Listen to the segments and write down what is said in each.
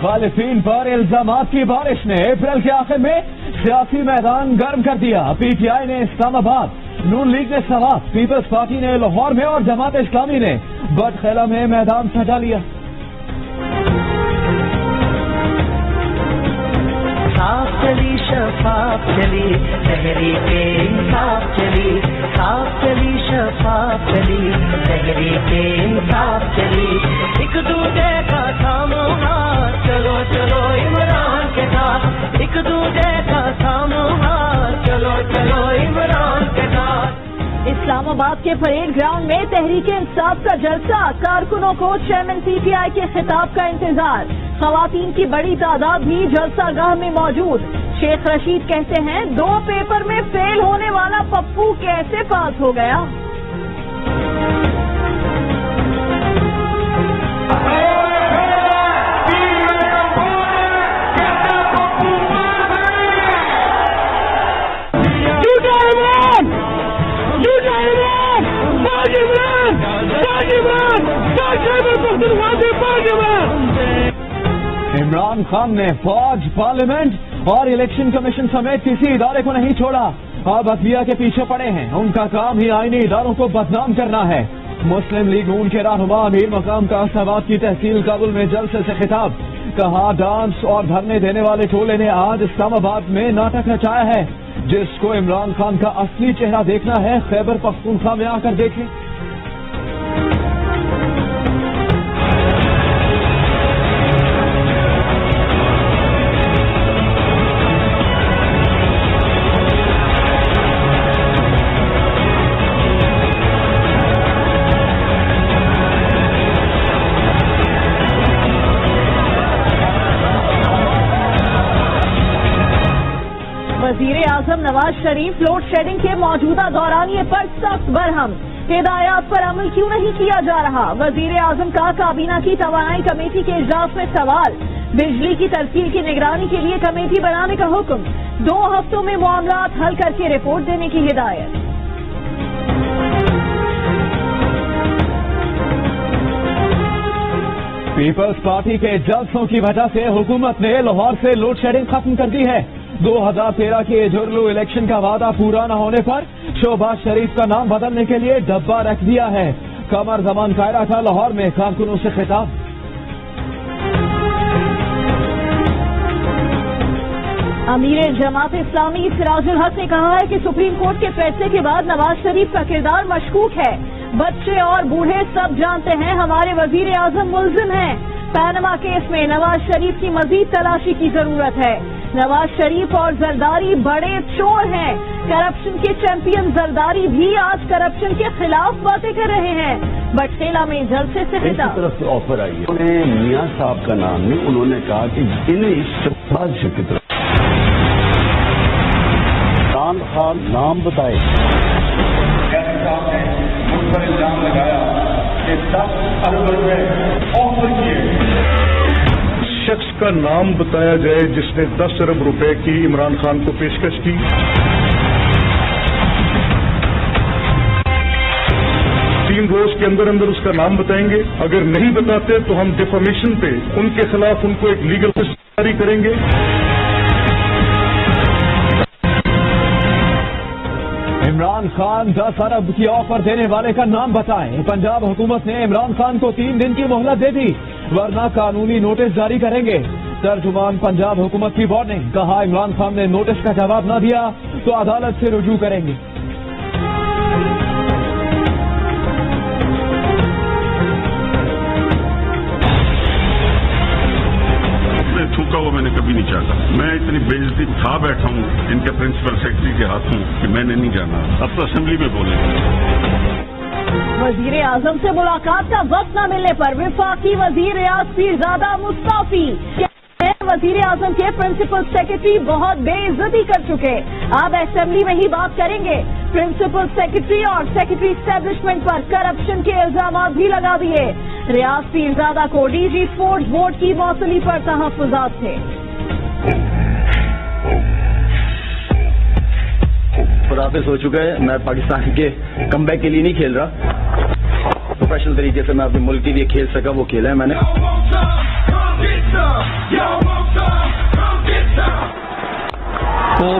مخالفین پر الزامات کی بارش نے اپریل کے آخر میں سیاسی میدان گرم کر دیا. پی ٹی آئی نے اسلام آباد، نون لیگ نے سوات، پیپلز پارٹی نے لاہور میں اور جماعت اسلامی نے بٹخیلہ میں میدان سجا لیا. صاف چلی شفاف چلی تحریک انصاف چلی، صاف چلی شفاف چلی تحریک انصاف چلی، ایک دوسرے کا تھامو ہاتھ، چلو چلو عمران کے ساتھ، ایک دوسرے کا تھامو ہاتھ، چلو چلو عمران کے ساتھ. اسلام آباد کے پریڈ گراؤنڈ میں تحریک انصاف کا جلسہ، کارکنوں کو چیئرمین پی ٹی آئی کے خطاب کا انتظار. خواتین کی بڑی تعداد بھی جلسہ گاہ میں موجود. شیخ رشید کہتے ہیں 2 پیپر میں فیل ہونے والا پپو کیسے پاس ہو گیا. عمران خان نے فوج، پارلیمنٹ اور الیکشن کمیشن سمیت کسی ادارے کو نہیں چھوڑا. اب عدلیہ کے پیچھے پڑے ہیں. ان کا کام ہی آئینی اداروں کو بدنام کرنا ہے. مسلم لیگ نون کے رہنما امیر مقام کا سوات کی تحصیل کابل میں جلسے سے خطاب. کہا ڈانس اور دھرنے دینے والے ٹولے نے آج اسلام آباد میں ناٹک رچایا ہے. جس کو عمران خان کا اصلی چہرہ دیکھنا ہے، خیبر پختونخوا میں آ کر دیکھیں. وزیر اعظم نواز شریف لوڈ شیڈنگ کے موجودہ دورانیے پر سخت برہم. ہدایات پر عمل کیوں نہیں کیا جا رہا؟ وزیر اعظم کا کابینہ کی توانائی کمیٹی کے اجلاس میں سوال. بجلی کی ترسیل کی نگرانی کے لیے کمیٹی بنانے کا حکم. 2 ہفتوں میں معاملات حل کر کے رپورٹ دینے کی ہدایت. پیپلز پارٹی کے جلسوں کی وجہ سے حکومت نے لاہور سے لوڈ شیڈنگ ختم کر دی ہے. 2013 کے جھرلو الیکشن کا وعدہ پورا نہ ہونے پر شہباز شریف کا نام بدلنے کے لیے ڈبہ رکھ دیا ہے. قمر زمان قائرہ کا لاہور میں کارکنوں سے خطاب. امیر جماعت اسلامی سراج الحق نے کہا ہے کہ سپریم کورٹ کے فیصلے کے بعد نواز شریف کا کردار مشکوک ہے. بچے اور بوڑھے سب جانتے ہیں ہمارے وزیر اعظم ملزم ہیں. پینما کیس میں نواز شریف کی مزید تلاشی کی ضرورت ہے. نواز شریف اور زرداری بڑے چور ہیں. کرپشن کے چیمپئن زرداری بھی آج کرپشن کے خلاف باتیں کر رہے ہیں. بٹخیلہ میں جلسے سے خطاب. طرف سے آفر آئی ہے. انہوں نے میاں صاحب کا نام نہیں، انہوں نے کہا کہ انہیں شہباز شریف کی طرف عمران خان نام بتائے. صاحب نے مجھ پر الزام لگایا کہ 10 ارب روپے آفر کیے. شخص کا نام بتایا جائے جس نے 10 ارب روپے کی عمران خان کو پیشکش کی. 3 روز کے اندر اندر اس کا نام بتائیں گے. اگر نہیں بتاتے تو ہم ڈیفامیشن پہ ان کے خلاف ان کو ایک لیگل کیس جاری کریں گے. عمران خان 10 ارب کی آفر دینے والے کا نام بتائیں. پنجاب حکومت نے عمران خان کو 3 دن کی مہلت دے دی ورنہ قانونی نوٹس جاری کریں گے. ترجمان پنجاب حکومت کی وارننگ. کہا عمران خان نے نوٹس کا جواب نہ دیا تو عدالت سے رجوع کریں گے. تھوکا ہوا میں نے کبھی نہیں چاہتا. میں اتنی بے عزتی کھا بیٹھا ہوں ان کے پرنسپل سیکرٹری کے ہاتھوں کہ میں نے نہیں جانا. اب تو اسمبلی میں بولیں. وزیر اعظم سے ملاقات کا وقت نہ ملنے پر وفاقی وزیر ریاض پیرزادہ مستعفی. وزیر اعظم کے پرنسپل سیکرٹری بہت بے عزتی کر چکے، اب اسمبلی میں ہی بات کریں گے. پرنسپل سیکرٹری اور سیکرٹری اسٹیبلشمنٹ پر کرپشن کے الزامات بھی لگا دیے. ریاض پیرزادہ کو ڈی جی فورس بورڈ کی موصولی پر تحفظات تھے. خدافظ ہو چکا ہے. میں پاکستان کے کم بیک کے لیے نہیں کھیل رہا. پروفیشنل طریقے سے میں اپنے ملک کے لیے کھیل سکا وہ کھیلا ہے میں نے.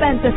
35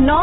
9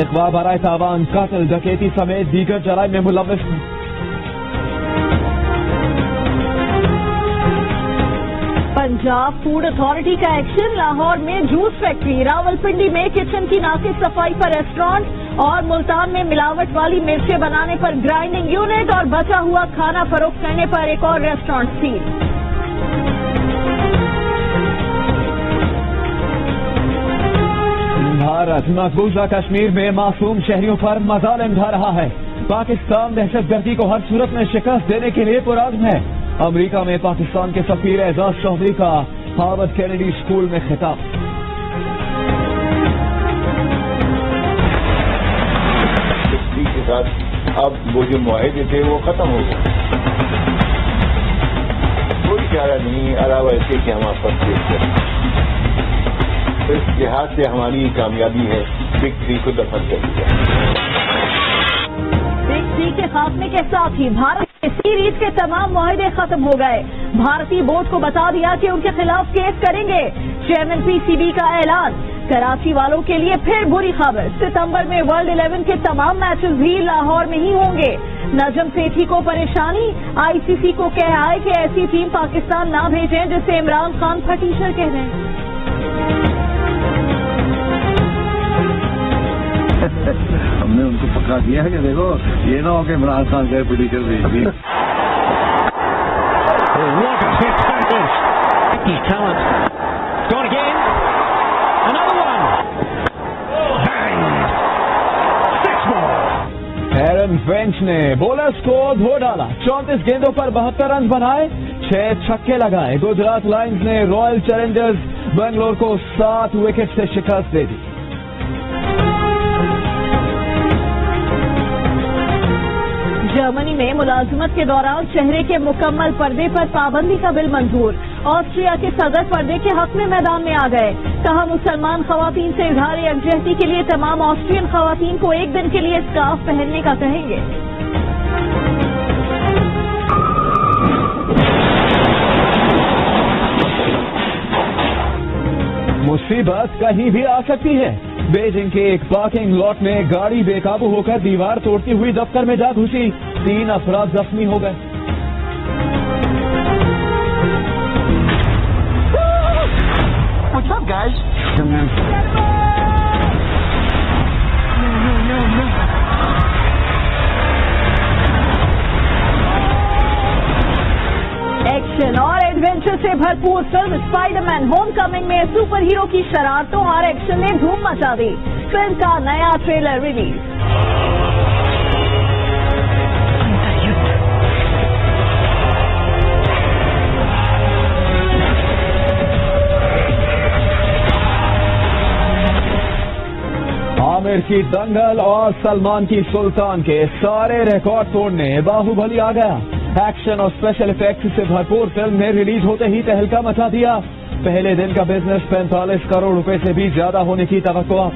اغوا برائے تاوان قتل ڈکیتی سمیت دیگر جرائم میں ملوث ہیں۔ پنجاب فوڈ اتھارٹی کا ایکشن، لاہور میں جوس فیکٹری، راولپنڈی میں کچن کی ناقص صفائی پر ریسٹورانٹ اور ملتان میں ملاوٹ والی مرچیں بنانے پر گرائنڈنگ یونٹ اور بچا ہوا کھانا فروخت کرنے پر ایک اور ریسٹورانٹ سیل۔ بھارت مقبوضہ کشمیر میں معصوم شہریوں پر مظالم ڈھا رہا ہے۔ پاکستان دہشت گردی کو ہر صورت میں شکست دینے کے لیے پرعزم ہے۔ امریکہ میں پاکستان کے سفیر اعزاز چودھری کا ہارورڈ کینیڈی اسکول میں خطاب۔ کے ساتھ اب وہ جو معاہدے تھے وہ ختم ہو گئے، کوئی چارہ نہیں علاوہ ایسے کہ ہم آپ پر پیش کریں۔ اس لحاظ سے ہماری کامیابی ہے بگ تھری کو دفع کر دیا۔ بگ تھری کے خاتمے کے ساتھ ہی بھارت کے سیریز کے تمام معاہدے ختم ہو گئے۔ بھارتی بورڈ کو بتا دیا کہ ان کے خلاف کیس کریں گے۔ چیئرمین پی سی بی کا اعلان۔ کراچی والوں کے لیے پھر بری خبر، ستمبر میں ورلڈ 11 کے تمام میچز بھی لاہور میں ہی ہوں گے۔ نجم سیٹھی کو پریشانی، آئی سی سی کو کہہ آئے کہ ایسی ٹیم پاکستان نہ بھیجیں جسے عمران خان پھٹیچر کہہ رہے ہیں۔ ہم نے ان کو پکا دیا ہے کہ دیکھو یہ نہ ہو کہ عمران خان گئے پٹیچر بھیج دی۔ ایرن فینچ نے بولرز کو دھو ڈالا، 34 گیندوں پر 72 رنز بنائے، 6 چھکے لگائے۔ گجرات لائنز نے رائل چیلنجرز بنگلور کو 7 وکٹ سے شکست دے دی۔ جرمنی میں ملازمت کے دوران چہرے کے مکمل پردے پر پابندی کا بل منظور۔ آسٹریا کے صدر پردے کے حق میں میدان میں آ گئے، کہا مسلمان خواتین سے اظہار یکجہتی کے لیے تمام آسٹرین خواتین کو ایک دن کے لیے اسکارف پہننے کا کہیں گے۔ مصیبت کہیں بھی آ سکتی ہے۔ بیجنگ کے ایک پارکنگ لاٹ میں گاڑی بے قابو ہو کر دیوار توڑتی ہوئی دفتر میں جا گھسی، 3 افراد زخمی ہو گئے۔ What's up, guys? ایکشن اور ایڈونچر سے بھرپور film Spider Man home coming میں سپر ہیرو کی شرارتوں اور ایکشن نے دھوم مچا دی۔ فلم کا نیا ٹریلر ریلیز۔ عامر کی دنگل اور سلمان کی سلطان کے سارے ریکارڈ توڑنے باہوبلی آ گیا۔ ایکشن اور اسپیشل افیکٹس سے بھرپور فلم نے ریلیز ہوتے ہی تہلکہ مچا دیا۔ پہلے دن کا بزنس 45 کروڑ روپے سے بھی زیادہ ہونے کی توقع۔